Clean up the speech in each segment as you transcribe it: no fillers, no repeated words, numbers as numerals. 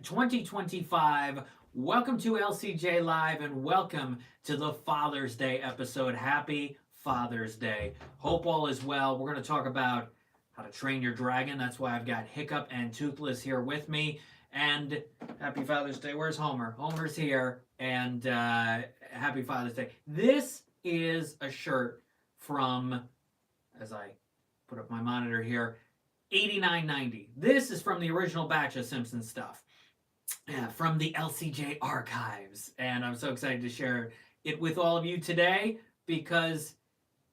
2025. Welcome to LCJ Live and welcome to the Father's Day episode. Happy Father's Day. Hope all is well. We're going to talk about how to train your dragon. That's why I've got Hiccup and Toothless here with me. And happy Father's Day. Where's Homer? Homer's here. And happy Father's Day. This is a shirt from, as I put up my monitor here, $89.90. This is from the original batch of Simpsons stuff. From the LCJ archives. And I'm so excited to share it with all of you today because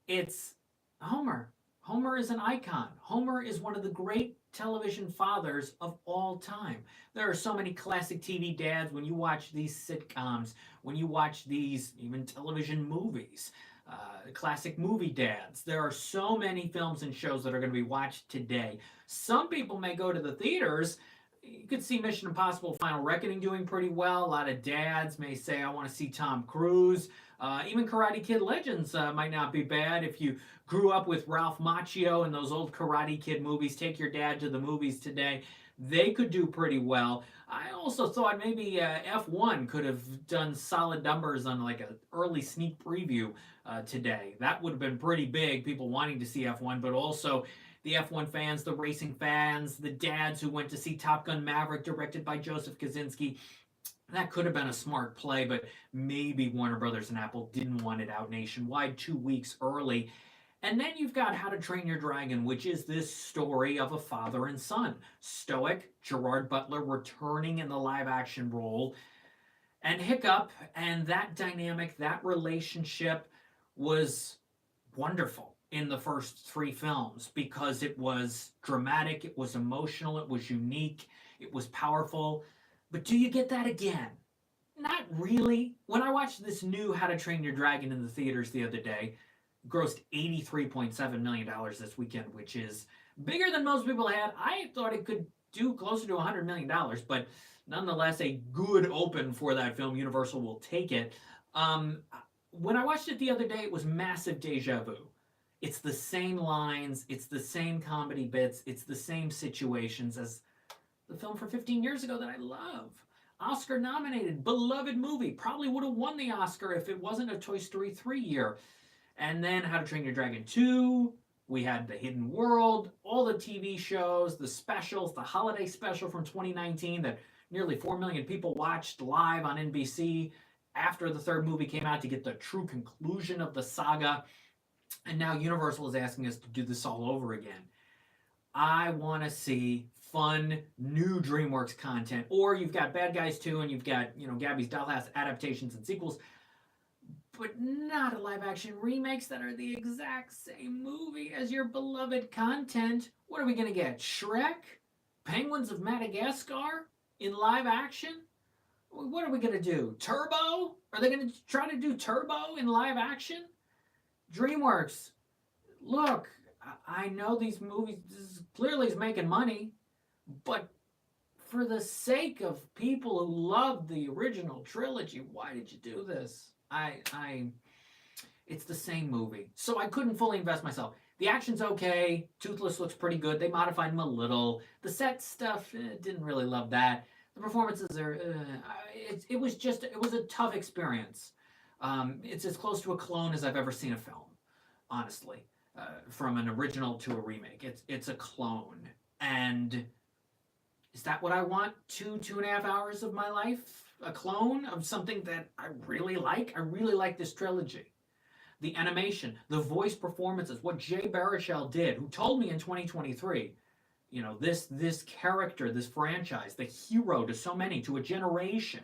it's Homer. Homer is an icon. Homer is one of the great television fathers of all time. There are so many classic TV dads when you watch these sitcoms, when you watch these even television movies, classic movie dads. There are so many films and shows that are going to be watched today. Some people may go to the theaters. You could see Mission Impossible Final Reckoning doing pretty well. A lot of dads may say, I want to see Tom Cruise. Even Karate Kid Legends might not be bad. If you grew up with Ralph Macchio and those old Karate Kid movies, take your dad to the movies today. They could do pretty well. I also thought maybe F1 could have done solid numbers on like an early sneak preview today. That would have been pretty big, people wanting to see F1, but also the F1 fans, the racing fans, the dads who went to see Top Gun Maverick, directed by Joseph Kosinski. That could have been a smart play, but maybe Warner Brothers and Apple didn't want it out nationwide 2 weeks early. And then you've got How to Train Your Dragon, which is this story of a father and son. Stoic, Gerard Butler returning in the live-action role, and Hiccup, and that dynamic, that relationship was wonderful in the first three films because it was dramatic, it was emotional, it was unique, it was powerful. But do you get that again? Not really. When I watched this new How to Train Your Dragon in the theaters the other day, it grossed $83.7 million this weekend, which is bigger than most people had. I thought it could do closer to $100 million, but nonetheless, a good open for that film. Universal will take it. When I watched it the other day, it was massive deja vu. It's the same lines, it's the same comedy bits, it's the same situations as the film from 15 years ago that I love. Oscar nominated, beloved movie. Probably would have won the Oscar if it wasn't a Toy Story 3 year. And then How to Train Your Dragon 2. We had The Hidden World, all the TV shows, the specials, the holiday special from 2019 that nearly 4 million people watched live on NBC after the third movie came out to get the true conclusion of the saga. And now Universal is asking us to do this all over again. I want to see fun, new DreamWorks content. Or you've got Bad Guys 2 and you've got, Gabby's Dollhouse adaptations and sequels. But not a live-action remakes that are the exact same movie as your beloved content. What are we going to get? Shrek? Penguins of Madagascar? In live action? What are we going to do? Turbo? Are they going to try to do Turbo in live action? DreamWorks, look, I know these movies clearly is making money, but for the sake of people who love the original trilogy, why did you do this? It's the same movie. So I couldn't fully invest myself. The action's okay. Toothless looks pretty good. They modified him a little. The set stuff, didn't really love that. The performances are, it was a tough experience. It's as close to a clone as I've ever seen a film, honestly, from an original to a remake. It's a clone. And is that what I want? 2.5 hours of my life? A clone of something that I really like? I really like this trilogy. The animation, the voice performances, what Jay Baruchel did, who told me in 2023, this character, this franchise, the hero to so many, to a generation.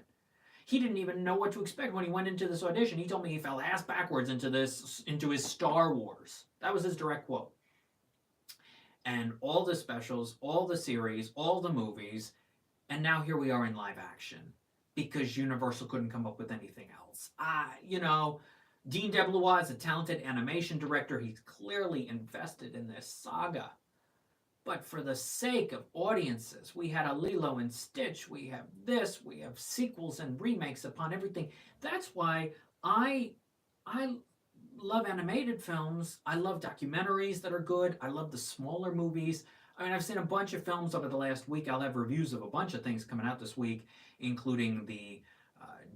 He didn't even know what to expect when he went into this audition. He told me he fell ass backwards into his Star Wars. That was his direct quote. And all the specials, all the series, all the movies, and now here we are in live action because Universal couldn't come up with anything else. Dean DeBlois is a talented animation director. He's clearly invested in this saga. But for the sake of audiences, we had a Lilo and Stitch, we have this, we have sequels and remakes upon everything. That's why I love animated films. I love documentaries that are good. I love the smaller movies. I mean, I've seen a bunch of films over the last week. I'll have reviews of a bunch of things coming out this week, including the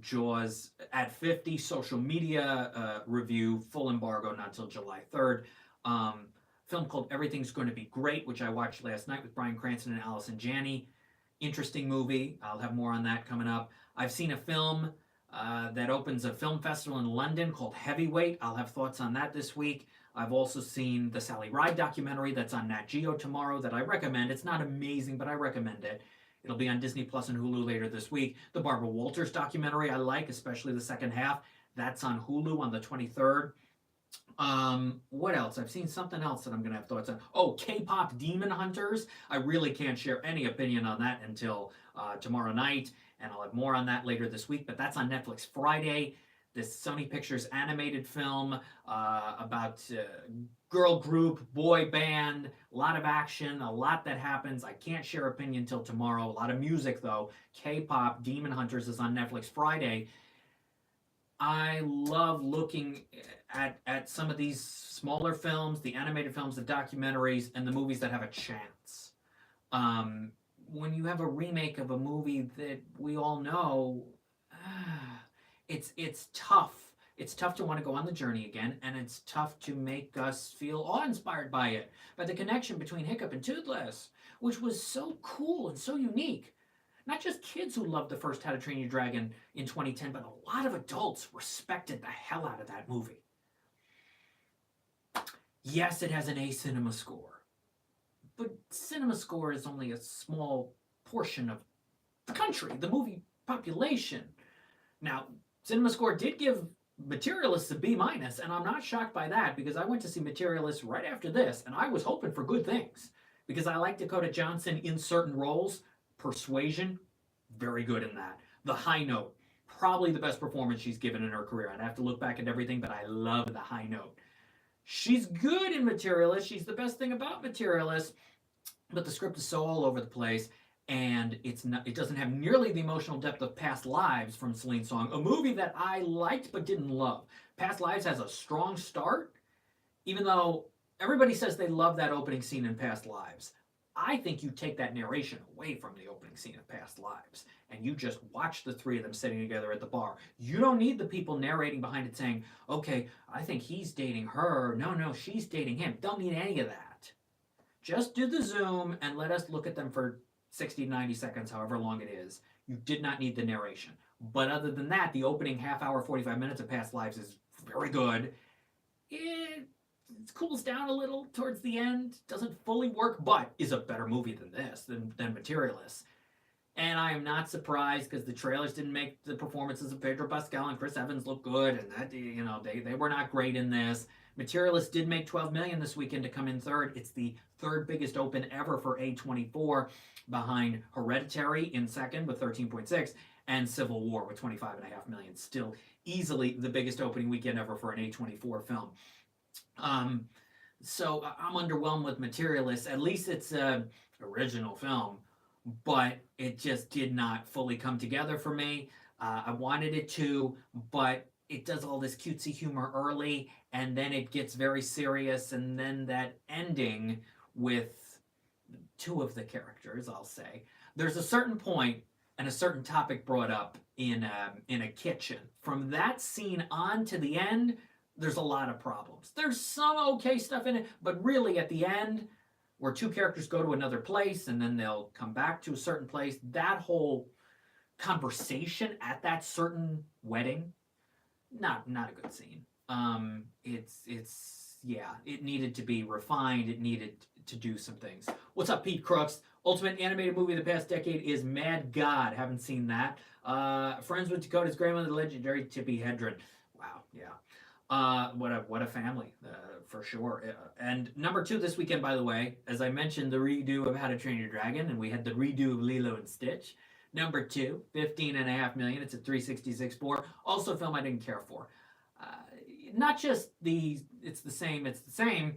Jaws at 50 social media review, full embargo, not until July 3rd. Film called Everything's Going to Be Great, which I watched last night with Bryan Cranston and Allison Janney. Interesting movie. I'll have more on that coming up. I've seen a film that opens a film festival in London called Heavyweight. I'll have thoughts on that this week. I've also seen the Sally Ride documentary that's on Nat Geo tomorrow that I recommend. It's not amazing, but I recommend it. It'll be on Disney Plus and Hulu later this week. The Barbara Walters documentary I like, especially the second half. That's on Hulu on the 23rd. What else? I've seen something else that I'm going to have thoughts on. Oh, K-pop Demon Hunters. I really can't share any opinion on that until tomorrow night, and I'll have more on that later this week, but that's on Netflix Friday. This Sony Pictures animated film about girl group, boy band, a lot of action, a lot that happens. I can't share opinion until tomorrow. A lot of music, though. K-pop Demon Hunters is on Netflix Friday. I love looking at some of these smaller films, the animated films, the documentaries, and the movies that have a chance. When you have a remake of a movie that we all know, it's tough. It's tough to want to go on the journey again, and it's tough to make us feel awe-inspired by it, by the connection between Hiccup and Toothless, which was so cool and so unique. Not just kids who loved the first How to Train Your Dragon in 2010, but a lot of adults respected the hell out of that movie. Yes, it has an A cinema score, but cinema score is only a small portion of the country, the movie population. Now, cinema score did give Materialists a B-, and I'm not shocked by that because I went to see Materialists right after this, and I was hoping for good things because I like Dakota Johnson in certain roles. Persuasion, very good in that. The High Note, probably the best performance she's given in her career. I'd have to look back at everything, but I love The High Note. She's good in Materialist. She's the best thing about Materialist, but the script is so all over the place, and it doesn't have nearly the emotional depth of Past Lives from Celine Song, a movie that I liked but didn't love. Past Lives has a strong start, even though everybody says they love that opening scene in Past Lives. I think you take that narration away from the opening scene of Past Lives, and you just watch the three of them sitting together at the bar. You don't need the people narrating behind it saying, okay, I think he's dating her. No, she's dating him. Don't need any of that. Just do the zoom and let us look at them for 60, 90 seconds, however long it is. You did not need the narration. But other than that, the opening half hour, 45 minutes of Past Lives is very good. It cools down a little towards the end, doesn't fully work, but is a better movie than this, than Materialists. And I am not surprised because the trailers didn't make the performances of Pedro Pascal and Chris Evans look good, and that, they were not great in this. Materialists did make $12 million this weekend to come in third. It's the third biggest open ever for A24, behind Hereditary in second with 13.6, and Civil War with 25.5 million. Still easily the biggest opening weekend ever for an A24 film. So I'm underwhelmed with Materialists. At least it's an original film, but it just did not fully come together for me. I wanted it to, but it does all this cutesy humor early, and then it gets very serious, and then that ending with two of the characters, I'll say. There's a certain point and a certain topic brought up in a kitchen. From that scene on to the end, there's a lot of problems. There's some okay stuff in it, but really at the end, where two characters go to another place and then they'll come back to a certain place, that whole conversation at that certain wedding, not a good scene. It needed to be refined. It needed to do some things. What's up, Pete Crooks? Ultimate animated movie of the past decade is Mad God. Haven't seen that. Friends with Dakota's grandmother, the legendary Tippi Hedren. Wow, yeah. What a family, for sure. And number 2 this weekend, by the way, as I mentioned, the redo of How to Train Your Dragon, and we had the redo of Lilo and Stitch. Number 2, $15.5 million. It's a 366.4. Also a film I didn't care for. Not just it's the same,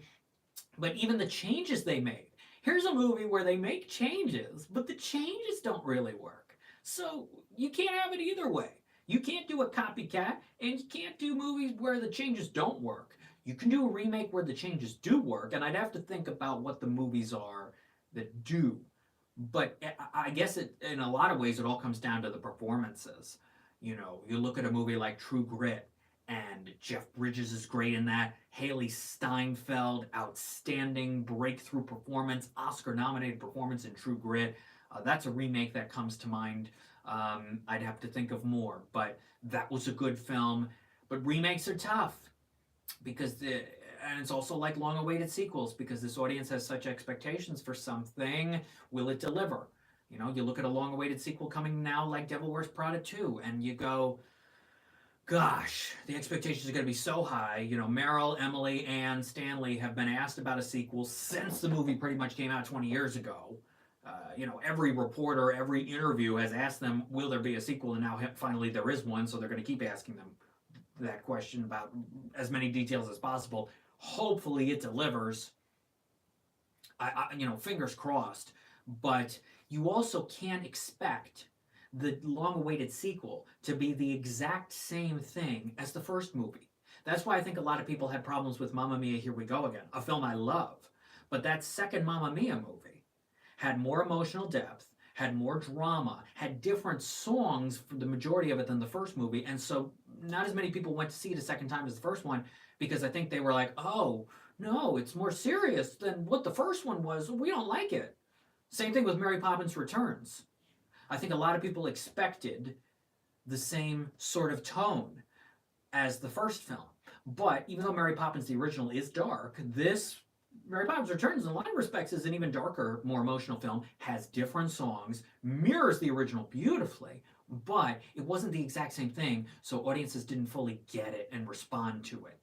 but even the changes they made. Here's a movie where they make changes, but the changes don't really work. So you can't have it either way. You can't do a copycat, and you can't do movies where the changes don't work. You can do a remake where the changes do work, and I'd have to think about what the movies are that do. But I guess in a lot of ways, it all comes down to the performances. You know, you look at a movie like True Grit, and Jeff Bridges is great in that. Haley Steinfeld, outstanding breakthrough performance, Oscar-nominated performance in True Grit. That's a remake that comes to mind. I'd have to think of more, but that was a good film. But remakes are tough because and it's also like long-awaited sequels because this audience has such expectations for something. Will it deliver? You know, you look at a long-awaited sequel coming now like Devil Wears Prada 2, and you go, gosh, the expectations are going to be so high. You know, Meryl, Emily, and Stanley have been asked about a sequel since the movie pretty much came out 20 years ago. You know, every reporter, every interview has asked them, will there be a sequel? And now finally there is one, so they're going to keep asking them that question about as many details as possible. Hopefully it delivers. You know, fingers crossed. But you also can't expect the long-awaited sequel to be the exact same thing as the first movie. That's why I think a lot of people had problems with Mamma Mia, Here We Go Again, a film I love. But that second Mamma Mia movie had more emotional depth, had more drama, had different songs for the majority of it than the first movie, and so not as many people went to see it a second time as the first one because I think they were like, oh, no, it's more serious than what the first one was. We don't like it. Same thing with Mary Poppins Returns. I think a lot of people expected the same sort of tone as the first film. But even though Mary Poppins, the original, is dark, this Mary Poppins Returns, in a lot of respects, is an even darker, more emotional film, has different songs, mirrors the original beautifully, but it wasn't the exact same thing, so audiences didn't fully get it and respond to it.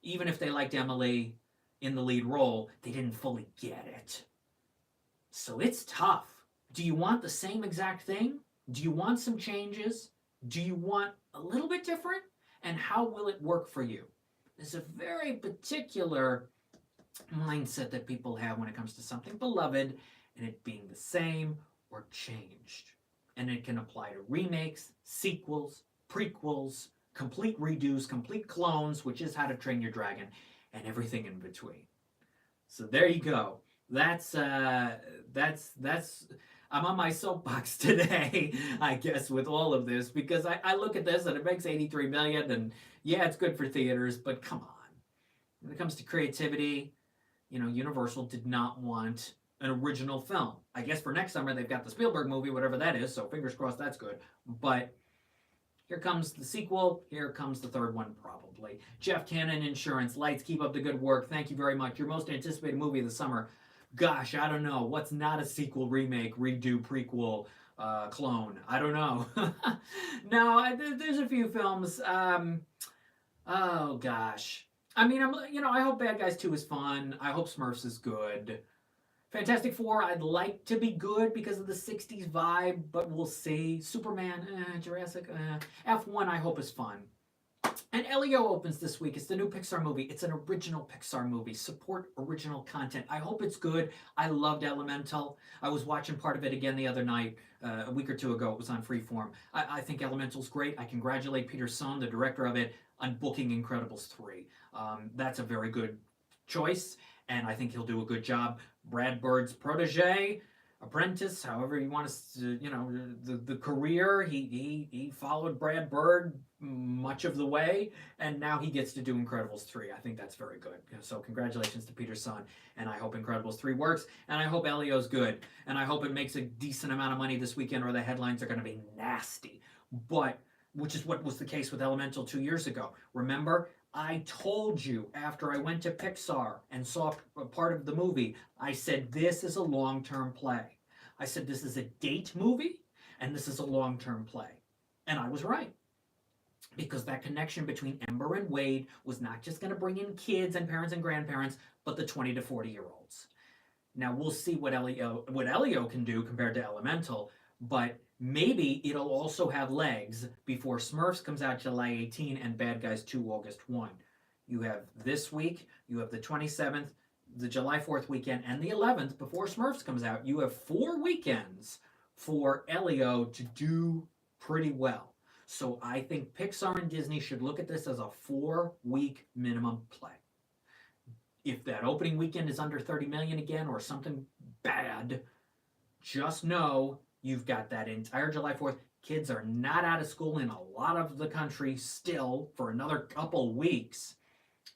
Even if they liked Emily in the lead role, they didn't fully get it. So it's tough. Do you want the same exact thing? Do you want some changes? Do you want a little bit different? And how will it work for you? There's a very particular mindset that people have when it comes to something beloved and it being the same or changed. And it can apply to remakes, sequels, prequels, complete redos, complete clones, which is How to Train Your Dragon, and everything in between. So there you go. That's I'm on my soapbox today, I guess, with all of this, because I look at this and it makes 83 million, and yeah, it's good for theaters, but come on. When it comes to creativity, you know, Universal did not want an original film. I guess for next summer they've got the Spielberg movie, whatever that is, so fingers crossed that's good. But here comes the sequel. Here comes the third one, probably. Jeff Cannon Insurance. Lights, keep up the good work. Thank you very much. Your most anticipated movie of the summer. Gosh, I don't know. What's not a sequel, remake, redo, prequel, clone? I don't know. No, there's a few films. Oh, gosh. I mean, I hope Bad Guys 2 is fun. I hope Smurfs is good. Fantastic Four, I'd like to be good because of the 60s vibe, but we'll see. Superman, Jurassic, F1, I hope is fun. And Elio opens this week. It's the new Pixar movie. It's an original Pixar movie. Support original content. I hope it's good. I loved Elemental. I was watching part of it again the other night, a week or two ago. It was on Freeform. I think Elemental's great. I congratulate Peter Sohn, the director of it, on booking Incredibles 3. That's a very good choice, and I think he'll do a good job. Brad Bird's protege, apprentice, however you want to, the career. He followed Brad Bird much of the way, and now he gets to do Incredibles 3. I think that's very good. So congratulations to Peter Sohn, and I hope Incredibles 3 works, and I hope Elio's good, and I hope it makes a decent amount of money this weekend, or the headlines are going to be nasty. But which is what was the case with Elemental 2 years ago. Remember? I told you after I went to Pixar and saw a part of the movie, I said, this is a long-term play. I said, this is a date movie, and this is a long-term play. And I was right. Because that connection between Ember and Wade was not just going to bring in kids and parents and grandparents, but the 20 to 40-year-olds. Now, we'll see what Elio can do compared to Elemental, but maybe it'll also have legs before Smurfs comes out July 18 and Bad Guys 2 August 1. You have this week, you have the 27th, the July 4th weekend, and the 11th before Smurfs comes out. You have 4 weekends for Elio to do pretty well. So I think Pixar and Disney should look at this as a 4-week minimum play. If that opening weekend is under 30 million again or something bad, just know you've got that entire July 4th. Kids are not out of school in a lot of the country still for another couple weeks,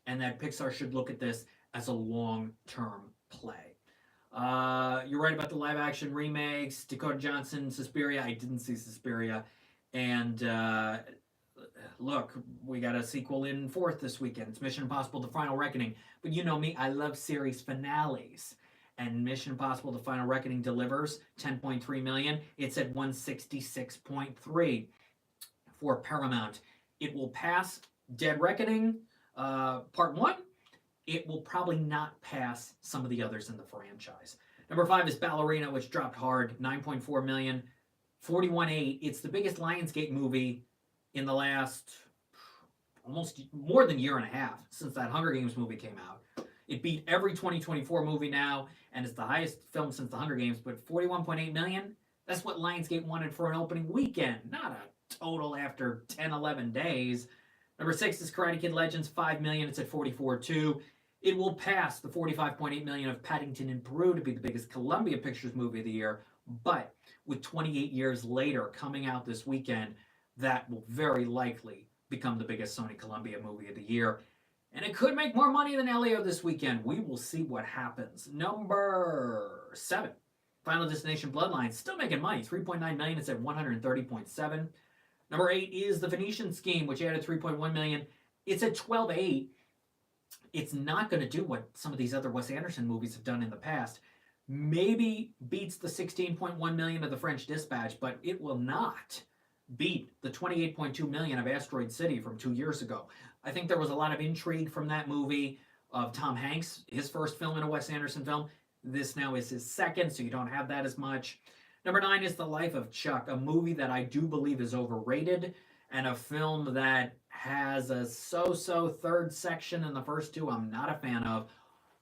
and that Pixar should look at this as a long-term play. You're right about the live-action remakes. Dakota Johnson, Suspiria. I didn't see Suspiria, and look, we got a sequel in fourth this weekend. It's Mission Impossible: The Final Reckoning. But you know me, I love series finales. And Mission Impossible: The Final Reckoning delivers 10.3 million. It's at 166.3 for Paramount. It will pass Dead Reckoning Part 1. It will probably not pass some of the others in the franchise. Number 5 is Ballerina, which dropped hard, 9.4 million, 41.8. It's the biggest Lionsgate movie in the last almost more than a year and a half since that Hunger Games movie came out. It beat every 2024 movie now, and it's the highest film since the Hunger Games, but 41.8 million, that's what Lionsgate wanted for an opening weekend, not a total after 10, 11 days. Number 6 is Karate Kid Legends, 5 million, it's at 44.2. It will pass the 45.8 million of Paddington in Peru to be the biggest Columbia Pictures movie of the year, but with 28 years later coming out this weekend, that will very likely become the biggest Sony Columbia movie of the year. And it could make more money than Elio this weekend. We will see what happens. Number 7, Final Destination Bloodlines. Still making money. 3.9 million. It's at 130.7. Number 8 is The Venetian Scheme, which added 3.1 million. It's at 12.8. It's not going to do what some of these other Wes Anderson movies have done in the past. Maybe beats the 16.1 million of The French Dispatch, but it will not beat the 28.2 million of Asteroid City from 2 years ago. I think there was a lot of intrigue from that movie of Tom Hanks, his first film in a Wes Anderson film. This now is his second, so you don't have that as much. Number 9 is The Life of Chuck, a movie that I do believe is overrated, and a film that has a so-so third section, and the first two I'm not a fan of.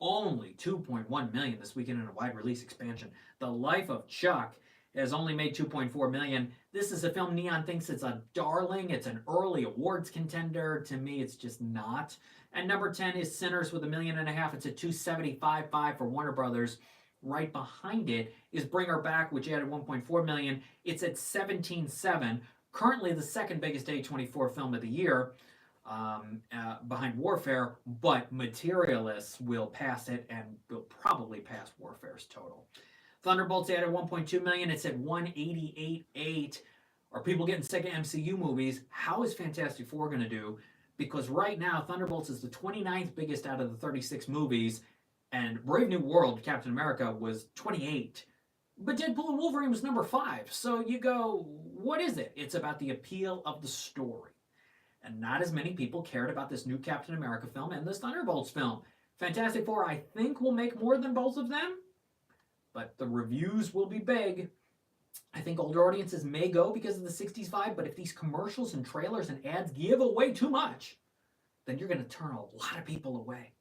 Only 2.1 million this weekend in a wide release expansion. The Life of Chuck has only made 2.4 million. This is a film Neon thinks it's a darling. It's an early awards contender. To me, it's just not. And number 10 is Sinners with 1.5 million. It's at 275.5 for Warner Brothers. Right behind it is Bring Her Back, which added 1.4 million. It's at 17.7. Currently the second biggest A24 film of the year, behind Warfare, but Materialists will pass it and will probably pass Warfare's total. Thunderbolts added 1.2 million. It's at 188.8. Are people getting sick of MCU movies? How is Fantastic Four going to do? Because right now, Thunderbolts is the 29th biggest out of the 36 movies, and Brave New World, Captain America, was 28. But Deadpool and Wolverine was number 5. So you go, what is it? It's about the appeal of the story. And not as many people cared about this new Captain America film and this Thunderbolts film. Fantastic Four, I think, will make more than both of them, but the reviews will be big. I think older audiences may go because of the 60s vibe, but if these commercials and trailers and ads give away too much, then you're going to turn a lot of people away.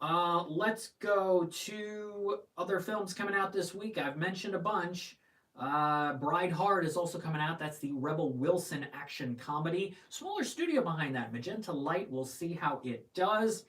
Let's go to other films coming out this week. I've mentioned a bunch. Bride Hard is also coming out. That's the Rebel Wilson action comedy. Smaller studio behind that. Magenta Light. We'll see how it does.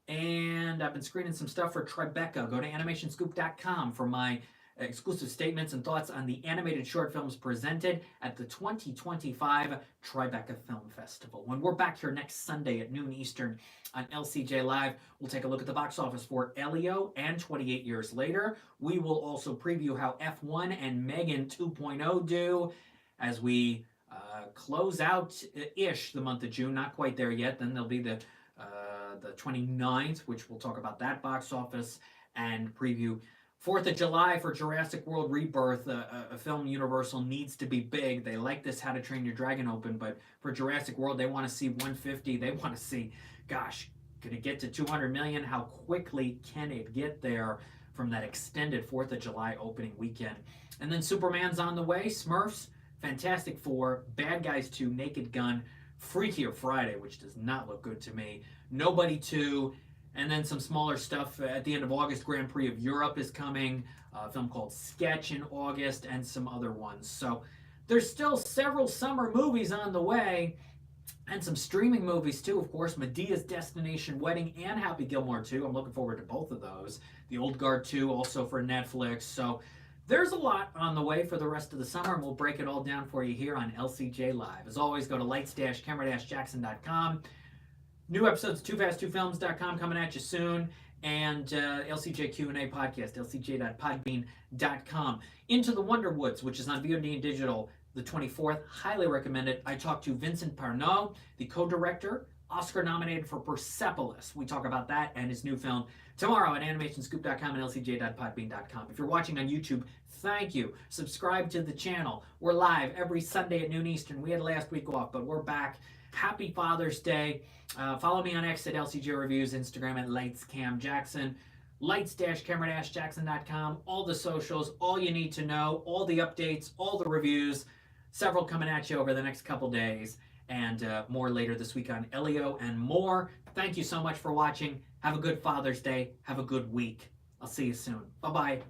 And I've been screening some stuff for Tribeca. Go to animationscoop.com for my exclusive statements and thoughts on the animated short films presented at the 2025 Tribeca Film Festival. When we're back here next Sunday at noon Eastern on LCJ Live, we'll take a look at the box office for Elio and 28 Years Later. We will also preview how F1 and Megan 2.0 do as we close out-ish the month of June. Not quite there yet. Then there'll be the 29th, which we'll talk about that box office and preview 4th of July for Jurassic World Rebirth, a film Universal needs to be big. They like this How to Train Your Dragon open, but for Jurassic World, they want to see 150. They want to see, gosh, can it get to 200 million? How quickly can it get there from that extended 4th of July opening weekend? And then Superman's on the way, Smurfs, Fantastic Four, Bad Guys 2, Naked Gun, Freakier Friday, which does not look good to me, Nobody 2, and then some smaller stuff at the end of August. Grand Prix of Europe is coming, a film called Sketch in August, and some other ones. So there's still several summer movies on the way, And some streaming movies too, of course. Medea's Destination Wedding and Happy Gilmore 2. I'm looking forward to both of those. The Old Guard 2 also for Netflix. So there's a lot on the way for the rest of the summer, and we'll break it all down for you here on LCJ Live. As always, go to lights-camera-jackson.com. New episodes of TooFastTwoFilms.com coming at you soon. And LCJ Q&A podcast, lcj.podbean.com. Into the Wonder Woods, which is on VOD and digital, the 24th. Highly recommend it. I talked to Vincent Parnot, the co-director, Oscar nominated for Persepolis. We talk about that and his new film tomorrow at animationscoop.com and lcj.podbean.com. If you're watching on YouTube, thank you. Subscribe to the channel. We're live every Sunday at noon Eastern. We had last week off, but we're back. Happy Father's Day. Follow me on X at LCJ Reviews, Instagram at LightsCamJackson, lights-camera-jackson.com, all the socials, all you need to know, all the updates, all the reviews, several coming at you over the next couple days, and more later this week on Elio and more. Thank you so much for watching. Have a good Father's Day. Have a good week. I'll see you soon. Bye-bye.